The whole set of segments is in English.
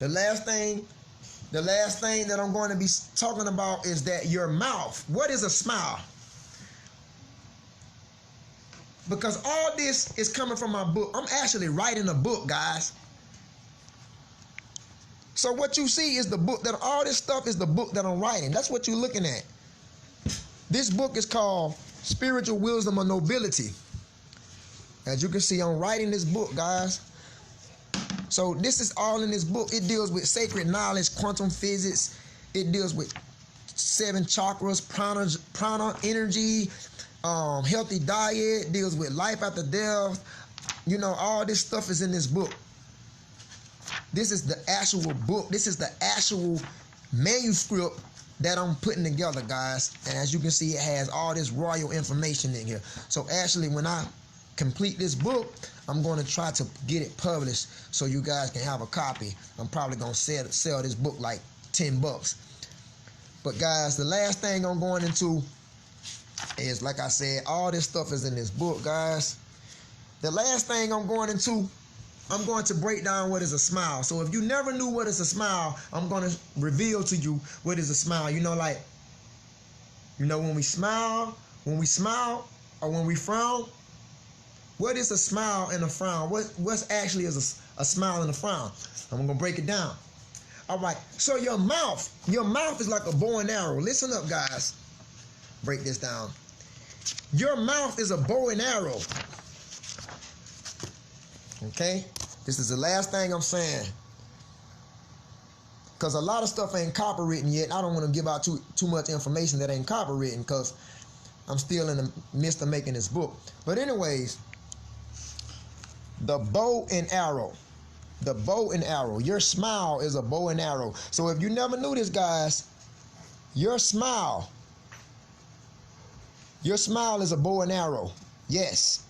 The last thing that I'm going to be talking about is that your mouth. What is a smile? Because all this is coming from my book. I'm actually writing a book, guys. So what you see is the book, that all this stuff is the book that I'm writing. That's what you're looking at. This book is called Spiritual Wisdom of Nobility. As you can see, I'm writing this book, guys. So this is all in this book. It deals with sacred knowledge, quantum physics. It deals with 7 chakras, prana energy, healthy diet. It deals with life after death. You know, all this stuff is in this book. This is the actual book. This is the actual manuscript that I'm putting together, guys. And as you can see, it has all this royal information in here. So actually, when I complete this book, I'm going to try to get it published so you guys can have a copy. I'm probably going to sell this book like $10. But guys, the last thing I'm going into is, like I said, all this stuff is in this book, guys. The last thing I'm going into, I'm going to break down what is a smile. So if you never knew what is a smile, I'm going to reveal to you what is a smile. You know, like, you know, when we smile or when we frown, what is a smile and a frown? What's actually is a smile and a frown? I'm going to break it down. All right. So your mouth is like a bow and arrow. Listen up, guys. Break this down. Your mouth is a bow and arrow. Okay? This is the last thing I'm saying. Because a lot of stuff ain't copywritten yet. I don't want to give out too much information that ain't copywritten because I'm still in the midst of making this book. But anyways, the bow and arrow. The bow and arrow. Your smile is a bow and arrow. So if you never knew this, guys, your smile is a bow and arrow. Yes.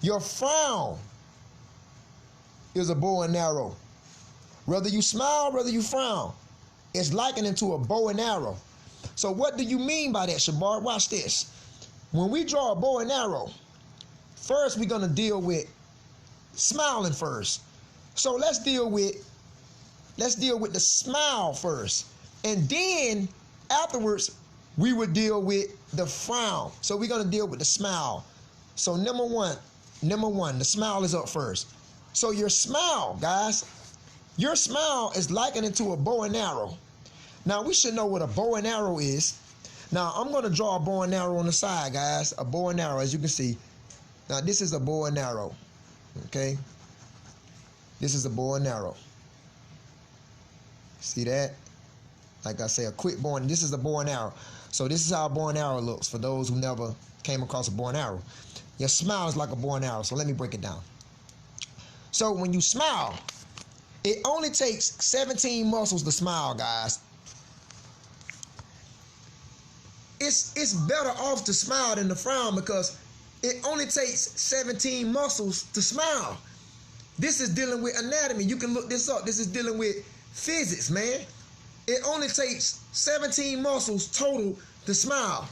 Your frown is a bow and arrow. Whether you smile, whether you frown, it's likened into a bow and arrow. So what do you mean by that, Shabar? Watch this. When we draw a bow and arrow, first we're going to deal with smiling first. So let's deal with the smile first. And then afterwards, we would deal with the frown. So we're going to deal with the smile. So number one, the smile is up first. So your smile, guys, your smile is likened into a bow and arrow. Now, we should know what a bow and arrow is. Now, I'm going to draw a bow and arrow on the side, guys. A bow and arrow, as you can see. Now, this is a bow and arrow. Okay? This is a bow and arrow. See that? Like I say, a quick bow and this is a bow and arrow. So this is how a bow and arrow looks for those who never came across a bow and arrow. Your smile is like a bow and arrow. So let me break it down. So when you smile, it only takes 17 muscles to smile, guys. It's better off to smile than to frown because it only takes 17 muscles to smile. This is dealing with anatomy. You can look this up. This is dealing with physics, man. It only takes 17 muscles total to smile.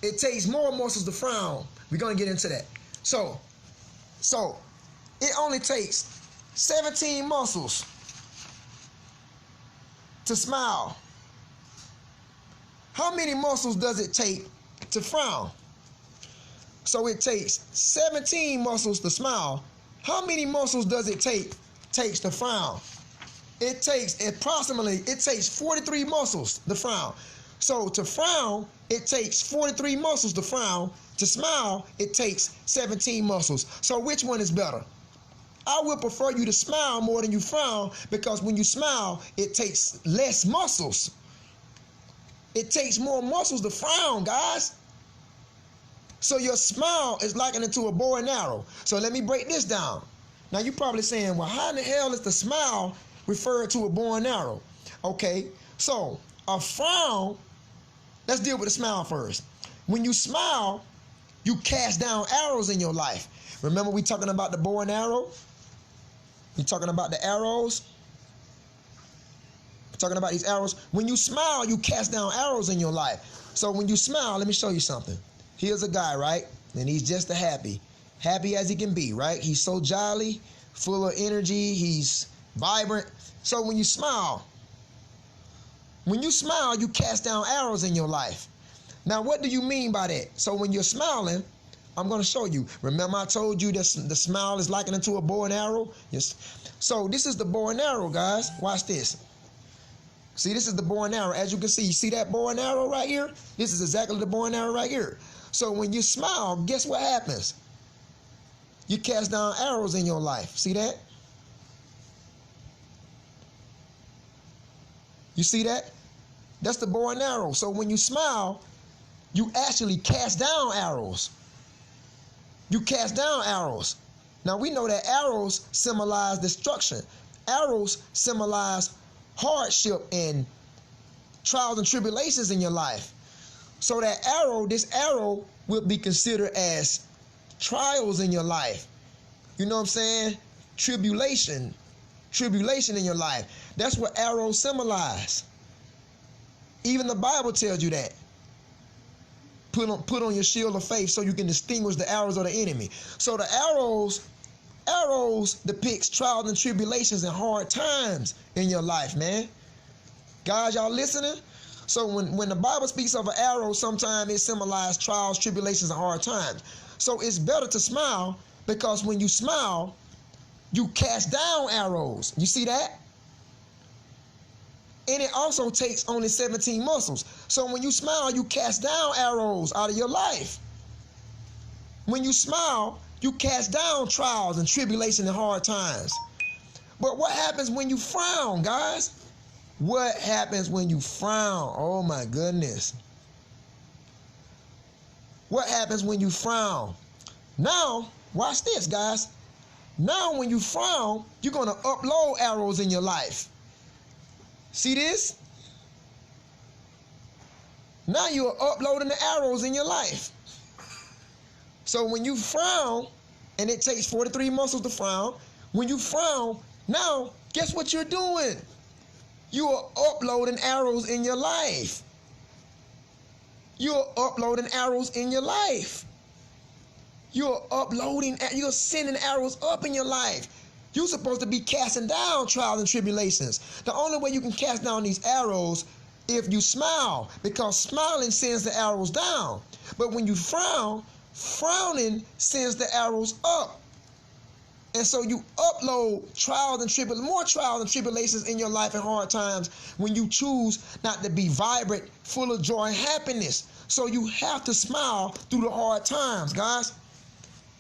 It takes more muscles to frown. We're going to get into that. So it only takes 17 muscles to smile. How many muscles does it take to frown? So it takes 17 muscles to smile. How many muscles does it takes to frown? It takes 43 muscles to frown. So to frown, it takes 43 muscles to frown. To smile, it takes 17 muscles. So which one is better? I would prefer you to smile more than you frown because when you smile, it takes less muscles. It takes more muscles to frown, guys. So your smile is likened into a bow and arrow. So let me break this down. Now you're probably saying, well, how in the hell is the smile referred to a bow and arrow? Okay, so a frown, let's deal with the smile first. When you smile, you cast down arrows in your life. Remember we talking about the bow and arrow? We talking about the arrows? We're talking about these arrows. When you smile, you cast down arrows in your life. So when you smile, let me show you something. Here's a guy, right? And he's just happy as he can be, right? He's so jolly, full of energy. He's vibrant. So when you smile, you cast down arrows in your life. Now, what do you mean by that? So when you're smiling, I'm going to show you. Remember I told you that the smile is likened to a bow and arrow? Yes. So this is the bow and arrow, guys. Watch this. See, this is the bow and arrow. As you can see, you see that bow and arrow right here? This is exactly the bow and arrow right here. So when you smile, guess what happens? You cast down arrows in your life. See that? You see that? That's the bow and arrow. So when you smile, you actually cast down arrows. You cast down arrows. Now we know that arrows symbolize destruction. Arrows symbolize hardship and trials and tribulations in your life. So that arrow, this arrow will be considered as trials in your life. You know what I'm saying? Tribulation in your life. That's what arrows symbolize. Even the Bible tells you that. Put on your shield of faith so you can distinguish the arrows of the enemy. So the arrows depicts trials and tribulations and hard times in your life, man. Guys, y'all listening? So when the Bible speaks of an arrow, sometimes it symbolizes trials, tribulations, and hard times. So it's better to smile, because when you smile, you cast down arrows. You see that? And it also takes only 17 muscles. So when you smile, you cast down arrows out of your life. When you smile, you cast down trials and tribulation and hard times. But what happens when you frown, guys? What happens when you frown? Oh my goodness. What happens when you frown? Now, watch this, guys. Now when you frown, you're going to upload arrows in your life. See this? Now you're uploading the arrows in your life. So when you frown, and it takes 43 muscles to frown, when you frown, now guess what you're doing? You are uploading arrows in your life. You're uploading arrows in your life. You're sending arrows up in your life. You're supposed to be casting down trials and tribulations. The only way you can cast down these arrows if you smile, because smiling sends the arrows down. But when you frown, frowning sends the arrows up. And so you upload more trials and tribulations in your life and hard times when you choose not to be vibrant, full of joy and happiness. So you have to smile through the hard times, guys.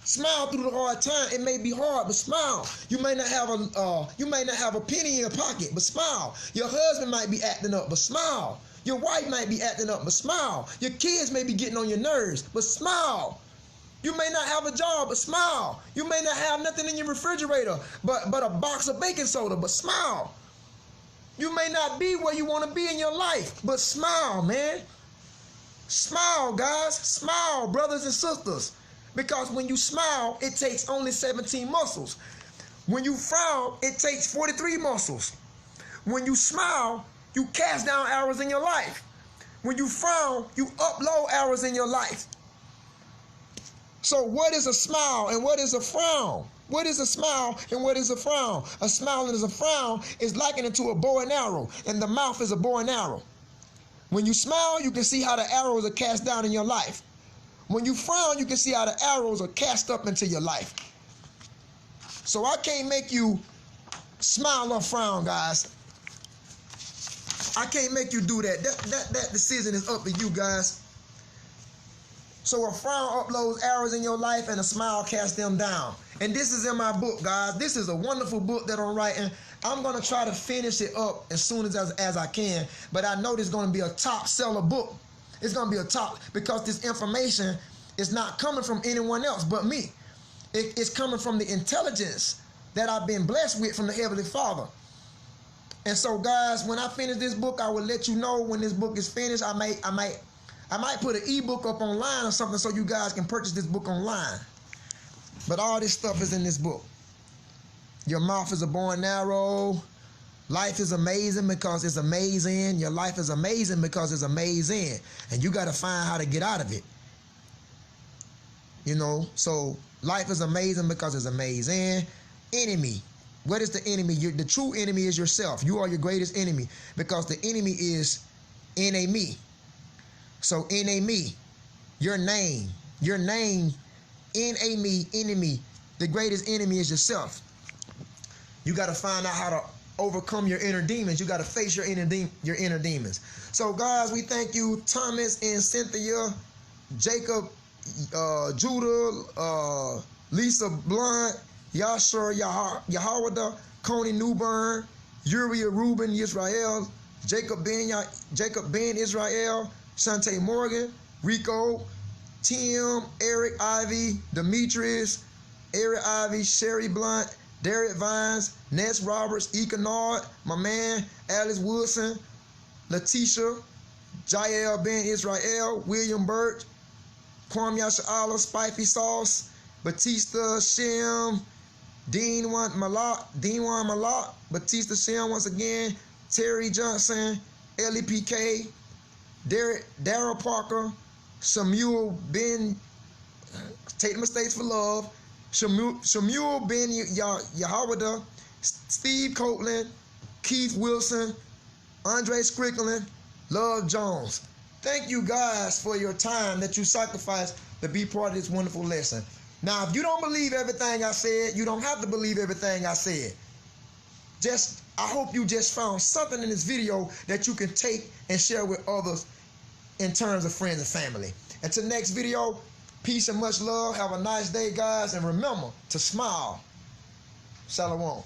Smile through the hard time. It may be hard, but smile. You may not have a penny in your pocket, but smile. Your husband might be acting up, but smile. Your wife might be acting up, but smile. Your kids may be getting on your nerves, but smile. You may not have a job, but smile. You may not have nothing in your refrigerator, but a box of baking soda, but smile. You may not be where you want to be in your life, but smile, man. Smile, guys. Smile, brothers and sisters. Because when you smile, it takes only 17 muscles. When you frown, it takes 43 muscles. When you smile, you cast down arrows in your life. When you frown, you upload arrows in your life. So what is a smile and what is a frown? What is a smile and what is a frown? A smile and a frown is likened to a bow and arrow, and the mouth is a bow and arrow. When you smile, you can see how the arrows are cast down in your life. When you frown, you can see how the arrows are cast up into your life. So I can't make you smile or frown, guys. I can't make you do that. That decision is up to you, guys. So a frown uploads arrows in your life and a smile casts them down. And this is in my book, guys. This is a wonderful book that I'm writing. I'm going to try to finish it up as soon as I can. But I know this is going to be a top seller book. It's going to be a top, because this information is not coming from anyone else but me. It's coming from the intelligence that I've been blessed with from the Heavenly Father. And so, guys, when I finish this book, I will let you know when this book is finished. I might put an ebook up online or something so you guys can purchase this book online. But all this stuff is in this book. Your mouth is a bow and arrow. Life is amazing because it's amazing. Your life is amazing because it's amazing. And you got to find how to get out of it. You know, so life is amazing because it's amazing. enemy. What is the enemy? The true enemy is yourself. You are your greatest enemy because the enemy is in a me. So in a me, your name, in a me, enemy. The greatest enemy is yourself. You got to find out how to overcome your inner demons. You got to face your inner demons. So guys, we thank you, Thomas and Cynthia, Jacob, Judah, Lisa Blunt, Yashar Yahawada, Coney Newburn, Uriah Reuben Israel, Jacob Ben Israel, Shante Morgan, Rico, Tim, Eric Ivy, Demetrius, Eric Ivy, Sherry Blunt, Derek Vines, Ness Roberts, E. Kennard, my man, Alice Wilson, Letitia, Jael Ben Israel, William Burt, Kwam Yasha'Allah, Spicy Sauce, Batista Shem, Dean Malak, Batista Shem once again, Terry Johnson, Ellie PK, Daryl Parker, Samuel Ben, Take the Mistakes for Love, Samuel Ben Yahawada, Steve Copeland, Keith Wilson, Andre Strickland, Love Jones. Thank you guys for your time that you sacrificed to be part of this wonderful lesson. Now, if you don't believe everything I said, you don't have to believe everything I said. I hope you just found something in this video that you can take and share with others in terms of friends and family. Until next video, peace and much love. Have a nice day, guys. And remember to smile. Shalom.